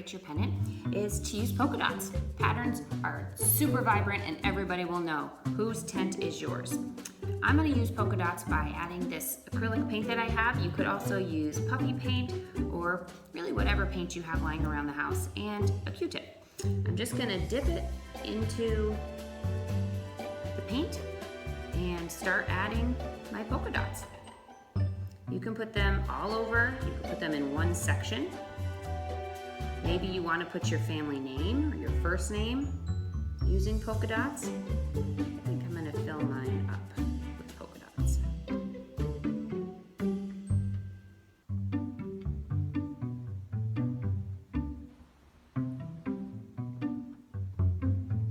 decorate your pennant is to use polka dots. Patterns are super vibrant and everybody will know whose tent is yours. I'm going to use polka dots by adding this acrylic paint that I have. You could also use puffy paint or really whatever paint you have lying around the house, and a Q-tip. I'm just going to dip it into the paint and start adding my polka dots. You can put them all over, you can put them in one section. Maybe you want to put your family name or your first name using polka dots. I think I'm going to fill mine up with polka dots.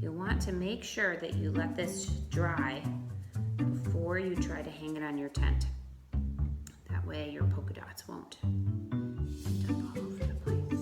You'll want to make sure that you let this dry before you try to hang it on your tent. That way your polka dots won't end up all over the place.